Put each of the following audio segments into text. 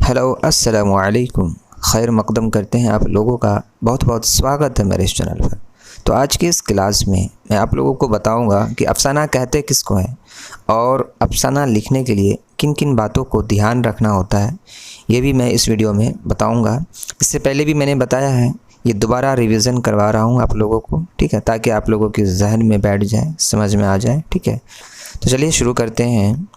Hello अस्सलाम वालेकुम। खैर मक़दम करते हैं आप लोगों का बहुत बहुत स्वागत है मेरे इस चैनल पर। तो आज की इस क्लास में मैं आप लोगों को बताऊंगा कि अफ़साना कहते किसको है और अफ़साना लिखने के लिए किन किन बातों को ध्यान रखना होता है, ये भी मैं इस वीडियो में बताऊंगा। इससे पहले भी मैंने बताया है, ये दोबारा रिवीज़न करवा रहा हूँ आप लोगों को, ठीक है, ताकि आप लोगों के जहन में बैठ जाए, समझ में आ जाए, ठीक है। तो चलिए शुरू करते हैं।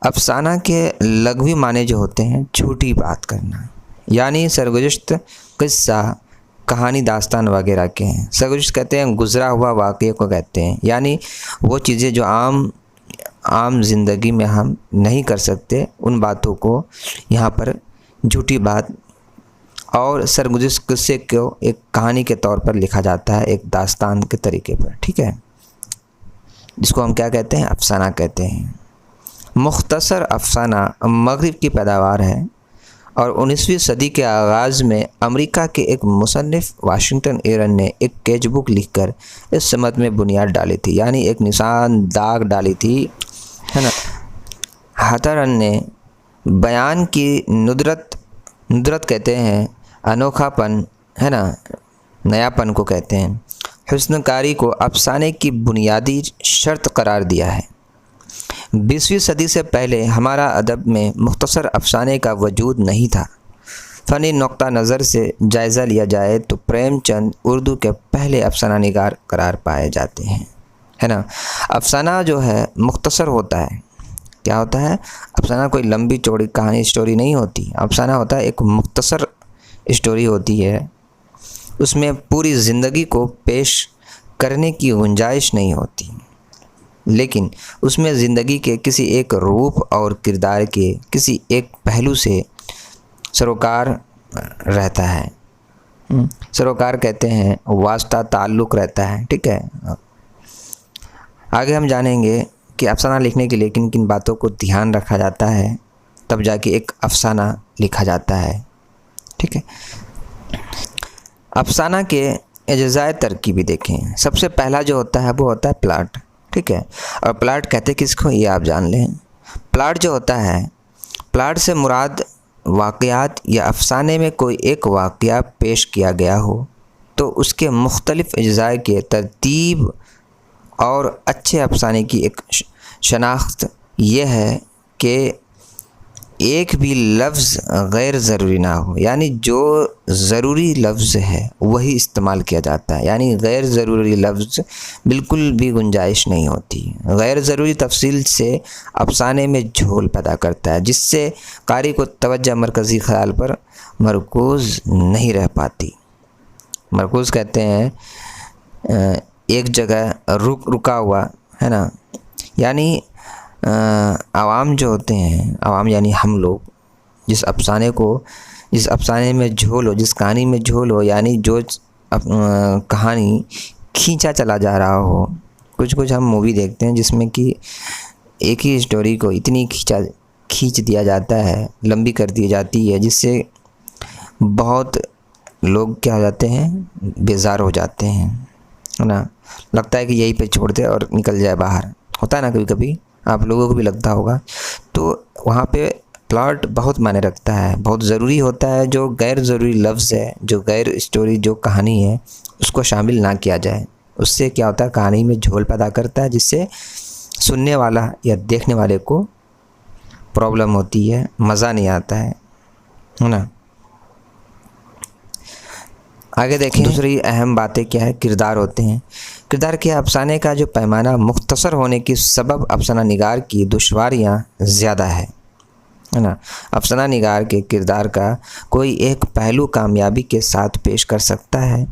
अफ़साना के लघवी माने जो होते हैं छोटी बात करना, यानी सरगुज़श्त क़िस्सा, कहानी, दास्तान वगैरह के हैं। सरगुज़श्त कहते हैं गुज़रा हुआ वाक़ये को कहते हैं, यानी वो चीज़ें जो आम ज़िंदगी में हम नहीं कर सकते, उन बातों को यहाँ पर झूठी बात और सरगुज़श्त क़िस्से को एक कहानी के तौर पर लिखा जाता है, एक दास्तान के तरीके पर, ठीक है, जिसको हम क्या कहते हैं, अफ़साना कहते हैं। मुख्तसर अफ़साना मग़रिब की पैदावार है और 19वीं सदी के आगाज़ में अमेरिका के एक मुसन्निफ़ वाशिंगटन एरन ने एक स्केच बुक लिखकर इस समत में बुनियाद डाली थी, यानी एक निशान दाग डाली थी, है ना। हतरन ने बयान की नुदरत कहते हैं, अनोखापन, है ना, नयापन को कहते हैं, हुस्नकारी को अफ़साने की बुनियादी शर्त करार दिया है। 20वीं सदी से पहले हमारा अदब में मुख्तसर अफ़साने का वजूद नहीं था। फ़नी नुक्ता नज़र से जायज़ा लिया जाए तो प्रेमचंद उर्दू के पहले अफ़साना निगार करार पाए जाते हैं, है ना। अफ़साना जो है मुख्तसर होता है। क्या होता है? अफ़साना कोई लंबी चौड़ी कहानी स्टोरी नहीं होती। अफ़साना होता है एक मुख्तसर स्टोरी होती है, उसमें पूरी ज़िंदगी को पेश करने की गुंजाइश नहीं होती, लेकिन उसमें ज़िंदगी के किसी एक रूप और किरदार के किसी एक पहलू से सरोकार रहता है। सरोकार कहते हैं वास्ता, ताल्लुक़ रहता है, ठीक है। आगे हम जानेंगे कि अफ़साना लिखने के लिए किन किन बातों को ध्यान रखा जाता है, तब जाके एक अफ़साना लिखा जाता है, ठीक है। अफ़साना के अज्ज़ाए तरकीबी देखें। सबसे पहला जो होता है वो होता है प्लाट, ठीक है। और प्लाट कहते किसको, ये आप जान लें। प्लाट जो होता है, प्लाट से मुराद वाक़यात या अफ़साने में कोई एक वाक़या पेश किया गया हो तो उसके मुख्तलिफ़ अज्ज़ाए के तरतीब और अच्छे अफ़साने की एक शनाख्त यह है कि एक भी लफ्ज़ गैर ज़रूरी ना हो, यानी जो ज़रूरी लफ्ज़ है वही इस्तेमाल किया जाता है, यानी गैर ज़रूरी लफ्ज़ बिल्कुल भी गुंजाइश नहीं होती। गैर ज़रूरी तफसील से अफ़साने में झोल पैदा करता है, जिससे कारी को तवज्जो मरकज़ी ख़याल पर मरकूज़ नहीं रह पाती। मरकूज़ कहते हैं एक जगह रुका हुआ, है ना, यानी आवाम जो होते हैं, आवाम यानी हम लोग, जिस अफ़साने में झोल हो, जिस कहानी में झोल हो, यानी जो कहानी खींचा चला जा रहा हो। कुछ हम मूवी देखते हैं जिसमें कि एक ही स्टोरी को इतनी खींच दिया जाता है, लंबी कर दी जाती है, जिससे बहुत लोग क्या हो जाते हैं, बेजार हो जाते हैं, है ना। लगता है कि यहीं पे छोड़ दे और निकल जाए बाहर, होता है ना, कभी कभी आप लोगों को भी लगता होगा। तो वहाँ पे प्लॉट बहुत मायने रखता है, बहुत ज़रूरी होता है। जो गैर ज़रूरी लफ्ज़ है, जो गैर स्टोरी जो कहानी है, उसको शामिल ना किया जाए। उससे क्या होता है, कहानी में झोल पैदा करता है, जिससे सुनने वाला या देखने वाले को प्रॉब्लम होती है, मज़ा नहीं आता है ना। आगे देखें, दूसरी अहम बातें क्या है, किरदार होते हैं। किरदार के अफ़साने का जो पैमाना मुख्तसर होने की सबब अफ़साना निगार की दुश्वारियाँ ज़्यादा है ना। अफ़साना निगार के किरदार का कोई एक पहलू कामयाबी के साथ पेश कर सकता है।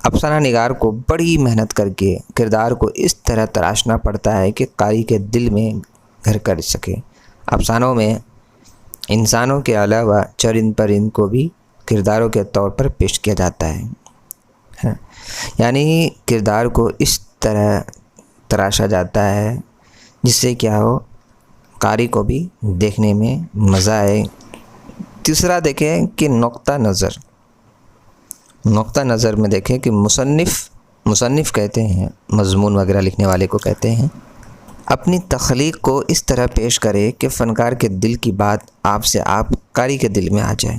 अफ़साना निगार को बड़ी मेहनत करके किरदार को इस तरह तराशना पड़ता है कि कारी के दिल में घर कर सके। अफ़सानों में इंसानों के अलावा चरिंद परिंद को भी किरदारों के तौर पर पेश किया जाता है। यानी किरदार को इस तरह तराशा जाता है जिससे क्या हो, कारी को भी देखने में मज़ा आए। तीसरा देखें कि नुक्ता नज़र में देखें कि मुसन्निफ़ कहते हैं, मज़मून वगैरह लिखने वाले को कहते हैं, اپنی تخلیق کو اس طرح پیش کرے کہ فنکار کے دل کی بات آپ سے آپ قاری کے دل میں آ جائے۔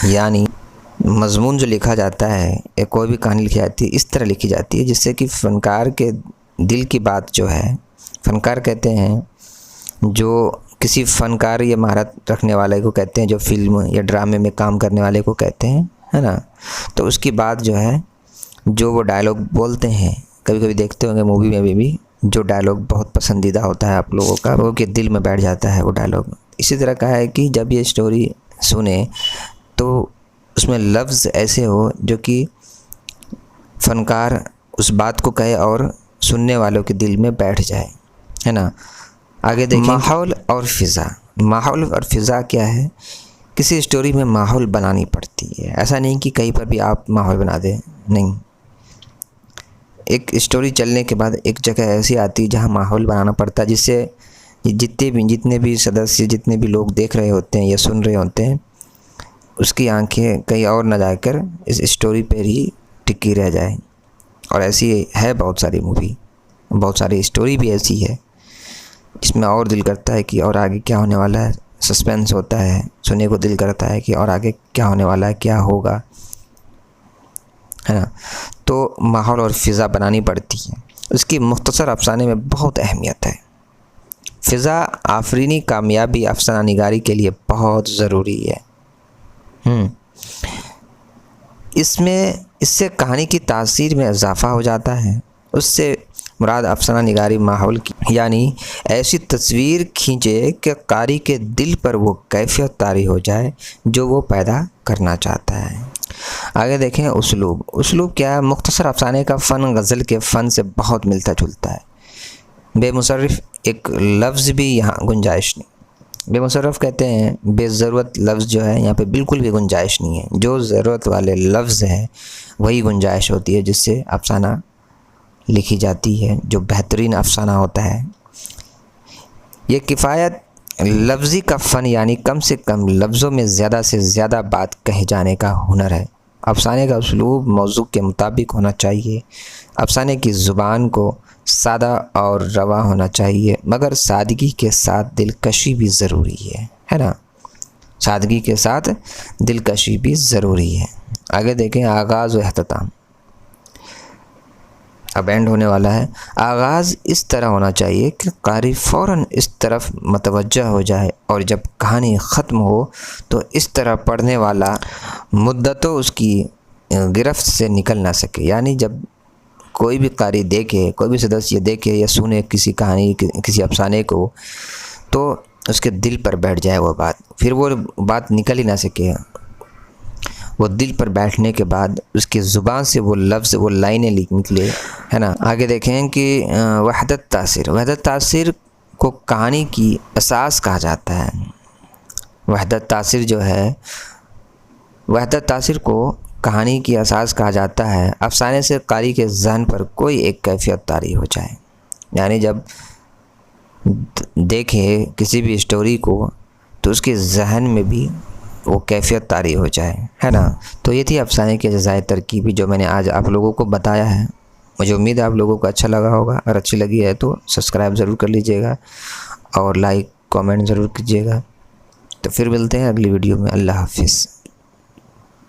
یعنی مضمون جو لکھا جاتا ہے یا کوئی بھی کہانی لکھی جاتی ہے اس طرح لکھی جاتی ہے جس سے کہ فنکار کے دل کی بات جو ہے، فنکار کہتے ہیں جو کسی فنکار یا مہارت رکھنے والے کو کہتے ہیں، جو فلم یا ڈرامے میں کام کرنے والے کو کہتے ہیں، ہے نا۔ تو اس کی بات جو ہے، جو وہ ڈائلاگ بولتے ہیں، کبھی کبھی دیکھتے ہوں گے مووی میں بھی جو ڈائلاگ بہت پسندیدہ ہوتا ہے آپ لوگوں کا، وہ کہ دل میں بیٹھ جاتا ہے وہ ڈائلاگ۔ اسی طرح کہا ہے کہ جب یہ اسٹوری سنیں تو اس میں لفظ ایسے ہو جو کہ فنکار اس بات کو کہے اور سننے والوں کے دل میں بیٹھ جائے، ہے نا۔ آگے دیکھیں ماحول اور فضا۔ ماحول اور فضا کیا ہے؟ کسی اسٹوری میں ماحول بنانی پڑتی ہے، ایسا نہیں کہ کہیں پر بھی آپ ماحول بنا دیں، نہیں۔ ایک اسٹوری چلنے کے بعد ایک جگہ ایسی آتی ہے جہاں ماحول بنانا پڑتا ہے، جس سے جتنے بھی سدسیہ، جتنے بھی لوگ دیکھ رہے ہوتے ہیں یا سن رہے ہوتے ہیں، اس کی آنکھیں کہیں اور نہ جا کر اس اسٹوری پر ہی ٹکی رہ جائیں۔ اور ایسی ہے بہت ساری مووی، بہت ساری اسٹوری بھی ایسی ہے جس میں اور دل کرتا ہے کہ اور آگے کیا ہونے والا ہے، سسپینس ہوتا ہے، سننے کو دل کرتا ہے کہ اور آگے کیا ہونے والا ہے، کیا ہوگا، ہے نا۔ تو ماحول اور فضا بنانی پڑتی ہے۔ اس کی مختصر افسانے میں بہت اہمیت ہے۔ فضا آفرینی کامیابی افسانہ نگاری کے لیے بہت ضروری ہے۔ اس سے کہانی کی تاثیر میں اضافہ ہو جاتا ہے۔ اس سے مراد افسانہ نگاری ماحول کی، یعنی ایسی تصویر کھینچے کہ قاری کے دل پر وہ کیفیت طاری ہو جائے جو وہ پیدا کرنا چاہتا ہے۔ آگے دیکھیں اسلوب۔ اسلوب کیا ہے؟ مختصر افسانے کا فن غزل کے فن سے بہت ملتا جلتا ہے۔ بے مصرف ایک لفظ بھی یہاں گنجائش نہیں۔ بے مصرف کہتے ہیں بے ضرورت لفظ جو ہے یہاں پہ بالکل بھی گنجائش نہیں ہے۔ جو ضرورت والے لفظ ہیں وہی گنجائش ہوتی ہے جس سے افسانہ لکھی جاتی ہے، جو بہترین افسانہ ہوتا ہے۔ یہ کفایت لفظی کا فن، یعنی کم سے کم لفظوں میں زیادہ سے زیادہ بات کہے جانے کا ہنر ہے۔ افسانے کا اسلوب موضوع کے مطابق ہونا چاہیے۔ افسانے کی زبان کو سادہ اور رواں ہونا چاہیے، مگر سادگی کے ساتھ دلکشی بھی ضروری ہے نا۔ سادگی کے ساتھ دلکشی بھی ضروری ہے۔ آگے دیکھیں آغاز و اختتام۔ اب اینڈ ہونے والا ہے۔ آغاز اس طرح ہونا چاہیے کہ قاری فوراً اس طرف متوجہ ہو جائے، اور جب کہانی ختم ہو تو اس طرح پڑھنے والا مدتوں اس کی گرفت سے نکل نہ سکے۔ یعنی جب کوئی بھی قاری دیکھے، کوئی بھی سدسیہ دیکھے یا سنے کسی کہانی، کسی افسانے کو، تو اس کے دل پر بیٹھ جائے وہ بات، پھر وہ بات نکل ہی نہ سکے۔ وہ دل پر بیٹھنے کے بعد اس کی زبان سے وہ لفظ، وہ لائنیں نکلے، ہے نا۔ آگے دیکھیں کہ وحدت تاثیر۔ وحدت تاثیر کو کہانی کی اساس کہا جاتا ہے۔ وحدت تاثیر جو ہے، وحدت تاثیر کو کہانی کی اساس کہا جاتا ہے۔ افسانے سے قاری کے ذہن پر کوئی ایک کیفیت طاری ہو جائے، یعنی جب دیکھے کسی بھی اسٹوری کو تو اس کے ذہن میں بھی وہ کیفیت طاری ہو جائے، ہے نا۔ تو یہ تھی افسانے کی اجزائے ترکیبی جو میں نے آج آپ لوگوں کو بتایا ہے۔ مجھے امید ہے آپ لوگوں کو اچھا لگا ہوگا۔ اگر اچھی لگی ہے تو سبسکرائب ضرور کر لیجیے گا اور لائک کامنٹ ضرور کیجیے گا۔ تو پھر ملتے ہیں اگلی ویڈیو میں۔ اللہ حافظ۔